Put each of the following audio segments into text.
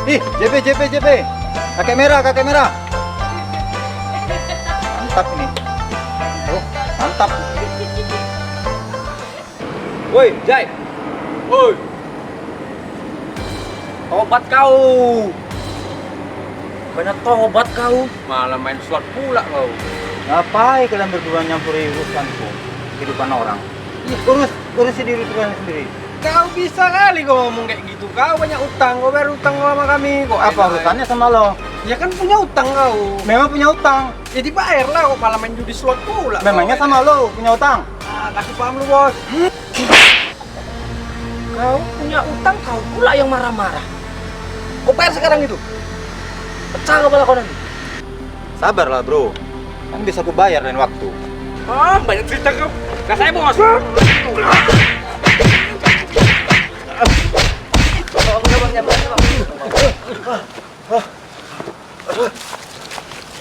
Ih, JP. Kakek merah. Mantap ini. Oh, mantap. Woi, Jai. Woi. Tobat kau. Banyak tobat kau. Malah main slot pula kau. Ngapain kalian berdua nyampuri urusanku? Kehidupan orang. Urus diri kalian sendiri. Kau bisa kali kau ngomong kayak gitu. Kau banyak utang, kau bayar utang sama kami. Kok Apa urusannya sama lo? Ya kan punya utang kau. Memang punya utang. Ya dibayar lah, kok malah main judi slot pula. Memangnya kau. sama lo punya utang. Kasih paham lu, Bos. Kau punya utang, kau pula yang marah-marah. Kau bayar sekarang itu. Pecah kepala kau nanti. Sabarlah, bro. Kan bisa aku bayar lain waktu. Ah, banyak cerita kau. Gak saya, Bos.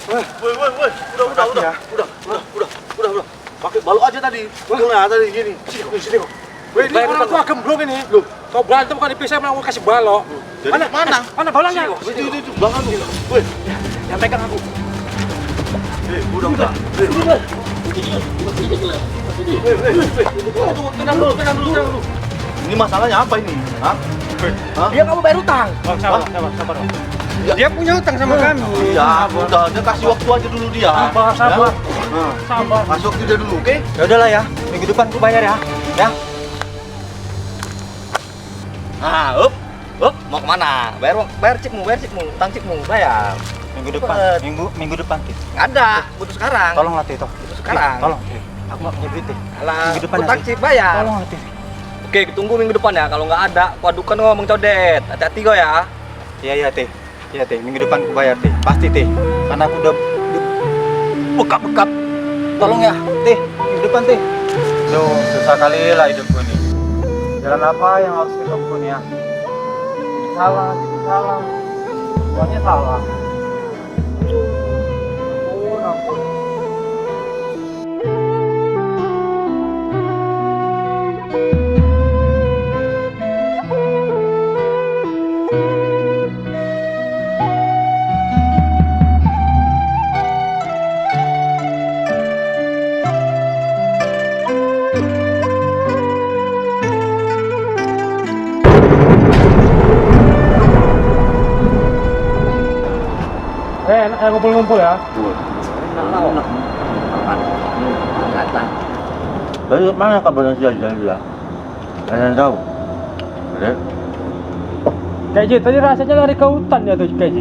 Woi, udah. Pakai balok aja tadi. Gimana tadi gini? Sini kok. Wih, ini orang tua gemblong ini. Loh, kau berantem kan dipisah mau kasih balok. Jadi mana? Mana baloknya? Itu belakang lu. Woi, Yang pegang aku. udah. Tenang dulu. Ini masalahnya apa ini? Hah? Dia kamu bayar utang. Oh, sabar. Dia punya utang sama kami. Ya, udah. Dia kasih waktu aja dulu dia. Sabar. Ya? Sabar. Kasih waktu dia dulu, oke? Ya udahlah ya. Minggu depan aku bayar ya. Ya. Nah, mau kemana? Bayar cipmu, utang cipmu, bayar. Minggu depan. Cepet. Minggu depan, Tih. Nggak ada, butuh sekarang. Tolong latih toh. Butuh sekarang. Tolong. Aku nggak punya duit, Tih. Alah, Minggu depan utang nanti. cip bayar. Tolong latih. Oke, tunggu minggu depan ya. Kalau nggak ada, aku adukan kau ngomong codet. Hati-hati kau ya. Iya, Tih. Iya, Tih. Minggu depan aku bayar, Tih. Pasti, Tih. Karena aku udah bekap. Tolong ya, Tih. Minggu depan, Tih. Duh, susah kali lah hidupku nih. Jalan apa yang harus kita tempuh nih ya? Salah. Semuanya salah. Ampun. Ngumpul-ngumpul ya. Dari mana kabarnya si Jai dia? Kalian tahu? Dek? KJ, tadi rasanya lari ke hutan ya tuh KJ.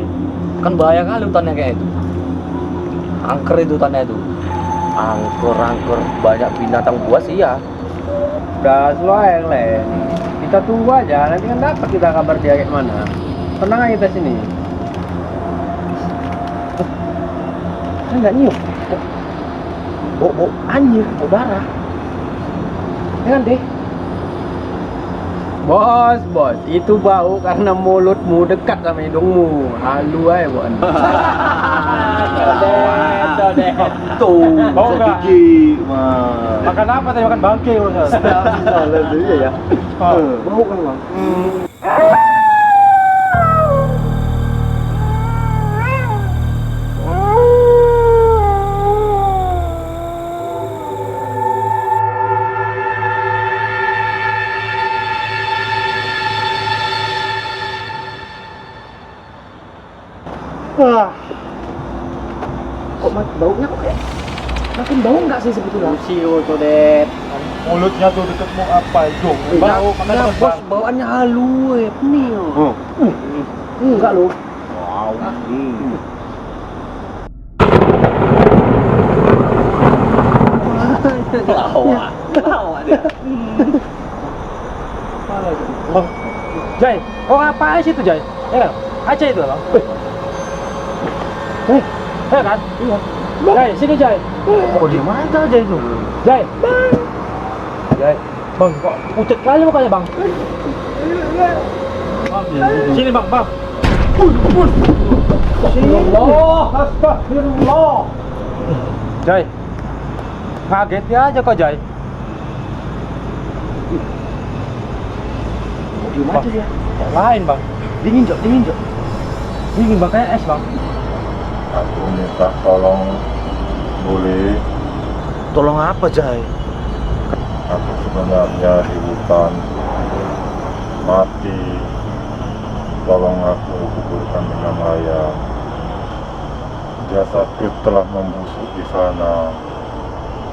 Kan bahaya kali hutannya kayak itu. Angker itu hutannya itu. Angker, banyak binatang buas iya. Udah slow yang lain. Kita tunggu aja, nanti kan dapat kita kabar dia kayak mana. Tenang aja kita sini. Enggak nyium. Bau anjir, bau darah. Ya kan deh. Bos, itu bau karena mulutmu dekat sama hidungmu. Halu aja, Bon. Codet. Tuh, Bau nggak? gigi. Mah. Makan apa tadi? Makan bangke Bos. Iya ya. Bau kan, Bang? Kok baunya kok kayak makin bau nggak sih sebetulnya? Usio Codet. Mulutnya tuh deketmu apa itu? Bau, makan Bos, bos. bawaannya halu, pening. Enggak loh. Wow. Lawa dia. Bang, Jai, kau ngapain sih itu Jai? Ya kan? Aceh itu bang. Ya kan? Iya. Jai, sini Jai. Kok di mana aja itu? Jai. Bang, kok pucat kali mukanya bang? Sini bang. Astagfirullah. Jai, ngagetnya aja kok Jai. Gimana dia? Yang lain bang. Dingin, Jok. Ini bang kayak es bang. Aku minta tolong, boleh? Tolong apa, Jai? Aku sebenarnya di hutan mati. Tolong aku kuburkan dengan layak. Jasadku telah membusuk di sana.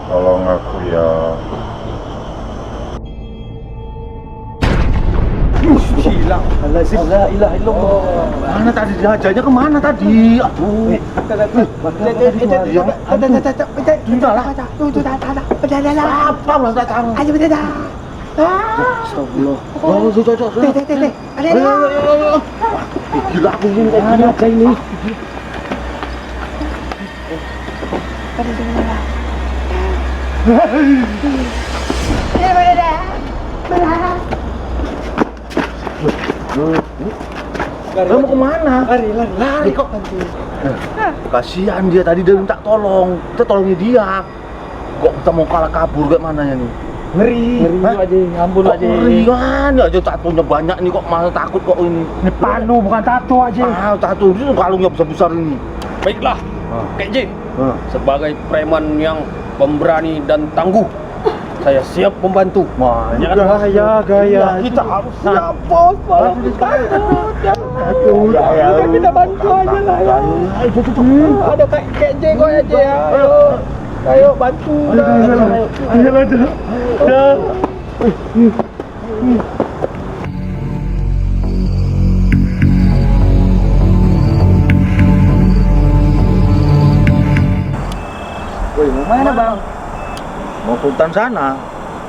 Tolong aku ya. Hilang. La ilaha illallah. Mana tadi jajanya kemana tadi? Aduh. Gila aku ini Ada ini. Kamu kemana? Lari kok. Kasihan dia tadi dia minta tolong. Kita tolongin dia. Kok kita mau kalah kabur kayak mana ya nih? Ngeri aja, ampun Kok aja. ngeri kan? Ya aja tatonya banyak nih kok malah takut kok ini. Ini panu bukan tato aja. Ah, tato itu kalungnya besar-besar ini. Baiklah, Kek J. Ah. Sebagai preman yang pemberani dan tangguh, saya siap membantu. Wah, ini Gaya. kita harus siap. Bos, malah kita bantu aja lah ya. Ada Kek J kok aja ya. Ayo bantu. Woi, mau mana bang? Mau ke hutan sana.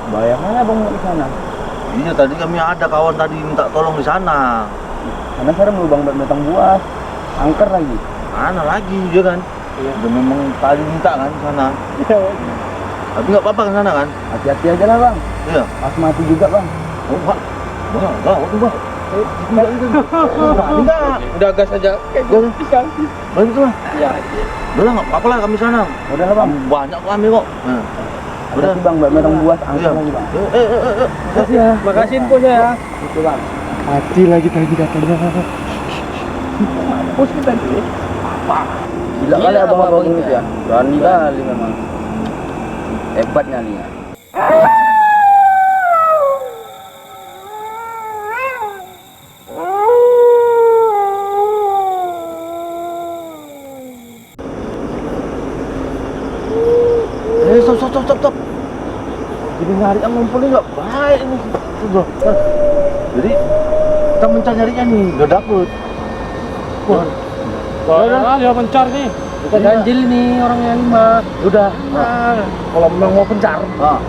Bayar mana bang di sana? Iya, tadi kami ada kawan tadi minta tolong di sana. Karena serem lu bang batang buah, angker lagi. Mana lagi dia kan? Udah memang tadi minta kan di sana. Tapi nggak apa-apa kan sana kan? Hati-hati aja lah bang. Iya. Pas mati juga bang. Oh, Pak. Bang. Enggak. Udah gas aja. Bantu lah. Iya. Udah lah, nggak apa-apa lah kami sana. Udah lah bang. Banyak kami kok. Nah. Udah. Hati bang batang buah, Iya. angker lagi bang. Makasih ya. Makasih infonya ya. Itu bang. Hati lagi tadi katanya. Bos kita nih. Gila kali abang-abang ini ya. Berani kali memang. Hebat nyalinya. Stop. Jadi nyari yang ngumpulin nggak baik ini. Tuh. Jadi kita mencari-nyarinya nih, udah dapet. Wah. Wah, dia pencar nih. Kita ganjil nih orangnya 5. Udah. Kalau memang mau pencar, Ah.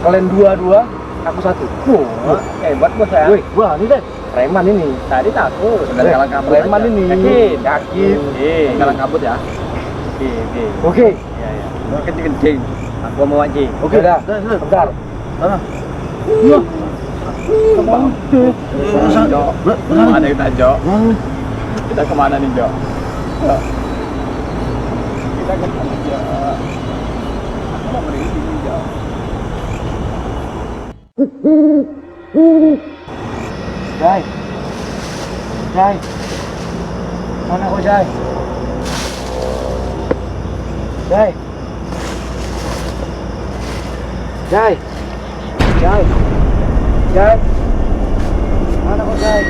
kalian dua, aku satu. Hebat bos ya. Wih, wah ini deh. Preman ini. Tadi takut. Sudah kalah kabut. Preman aja. ini. Yakin. Kalah kabut ya. Oke. Iya. Kencing. Aku mau aja. Oke dah. Bentar. Sana. Ada kita Jo. Kita kemana nih Jo? Kita kemana Jo? Aku mau pergi sini Jo. Jai. Mana kau Jai? Jai. Mana kau Jai?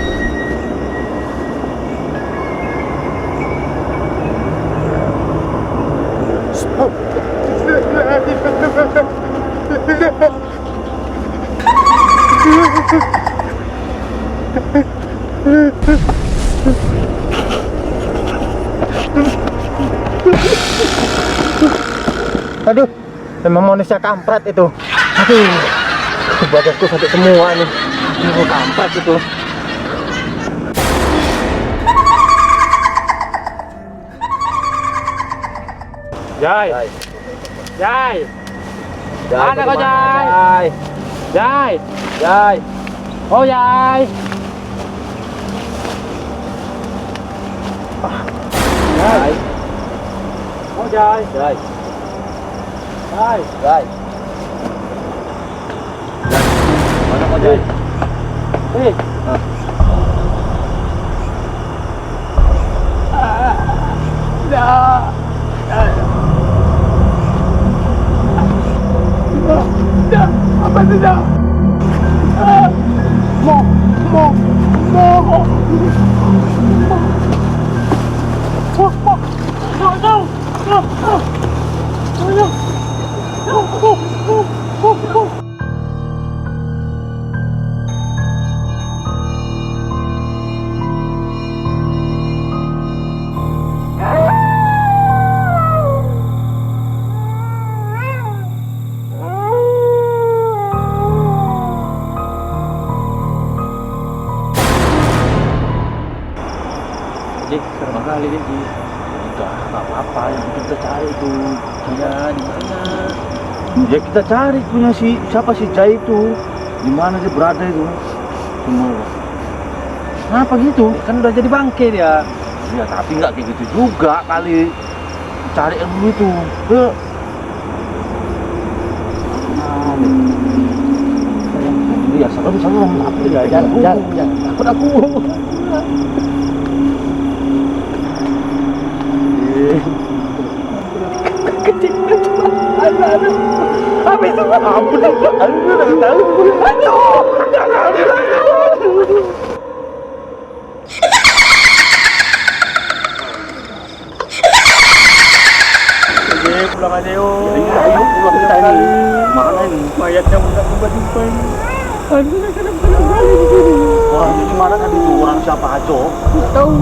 Aduh, memang manusia kampret itu. Aduh, badanku sakit semua nih. Aduh, kampret itu. Jai. Mana kau Jai? Jai. Oh Jai. Jai. Oh Jai. Jai. Mana kau Jai? Ji, serba kali ini Ji. Udah, nggak apa-apa. Yang kita cari itu dia di mana? Ya kita cari punya siapa si Jai itu? Di mana dia berada itu? Semua. Kenapa gitu? Kan udah jadi bangke dia. Ya tapi nggak kayak gitu juga kali. Cari yang dulu itu. Ya serem apa ya? Jangan. Takut aku. Apa itu? Ampun, aduh, tahu. Pulang aja yuk. Ayo pulang kita ini. Mana ini? Mayatnya udah jumpa. Aduh, kadang-kadang kali di sini. Wah, ini gimana tadi tuh orang siapa aja? Tahu.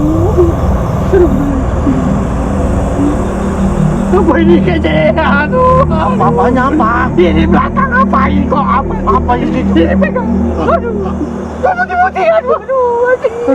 Apa ini kejadian? Aduh, Apa-apanya apa? Ini belakang ngapain kok? Apa ini? Ini pegang. Aduh, putih-putihan. Aduh, aduh.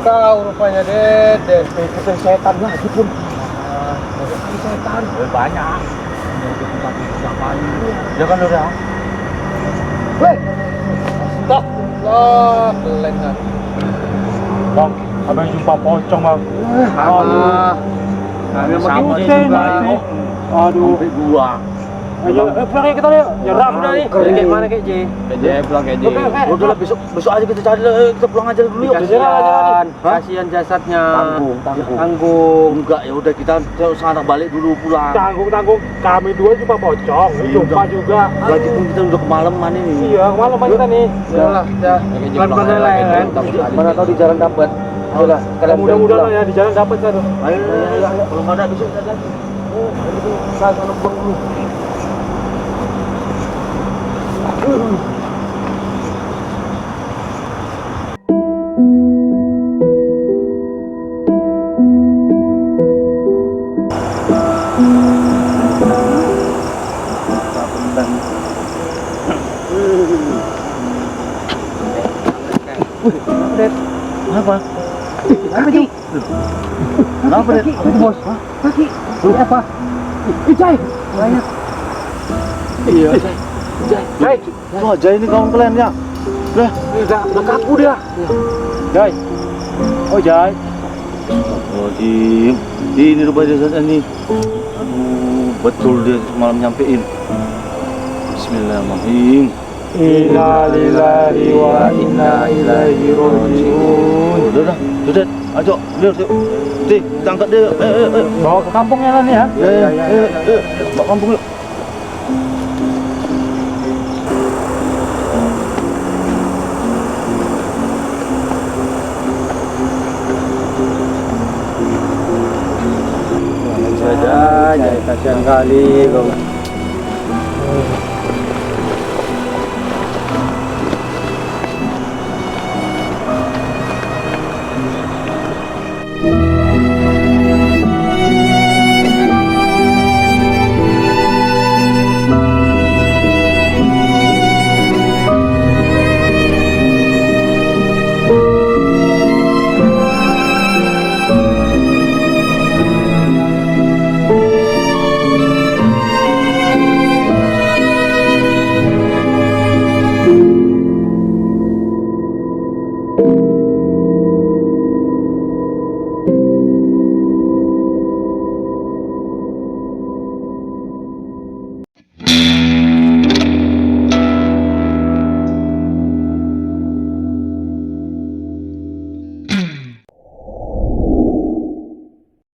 Kau rupanya Dede. Ikutin setan lagi pun. Setan. Banyak. Ya kan udah. Weh. Stop. Lah, kelengan. Bang, abang jumpa pocong bang. Aduh. Kami Sama makin juga pusing. ini. Aduh. Sampai gua. Ayo, pulang kita yuk. Nyerah udah nih. Kayak mana kayak J? Pulang kayak Ji. Udah lah besok aja kita cari kita pulang aja dulu yuk. Kasihan, kasihan jasadnya. Tanggung. Enggak ya udah kita sana balik dulu pulang. Tanggung. Kami dua jumpa pocong. Jumpa juga. Lagi pun kita udah kemalaman ini. Iya, kemarin kita nih. Yalah, ya. Pelan-pelan lah ya. Mana tahu di jalan dapat. Ayolah, kalian Mudah-mudahan lah ya di jalan dapat kan. Ayo, belum ada besok kita lagi. Saya nembang dulu. Apa? Apa itu? Kenapa deh? Apa itu bos? Kaki. Ini apa? Jai. Banyak. Iya. Jai. Wah, Jai ini kawan kalian ya? Lah, Udah kaku dia. Jai. Oh Jai. oh ini rupanya jasad ini. Aduh, betul dia semalam nyampein. Bismillahirrahmanirrahim. Inna lillahi wa inna ilaihi rajiun. Udah, ayo, lihat yuk. Kita angkat dia. Bawa ke kampungnya nanti ya. Bawa kampung yuk. Jai, kasihan kali kau.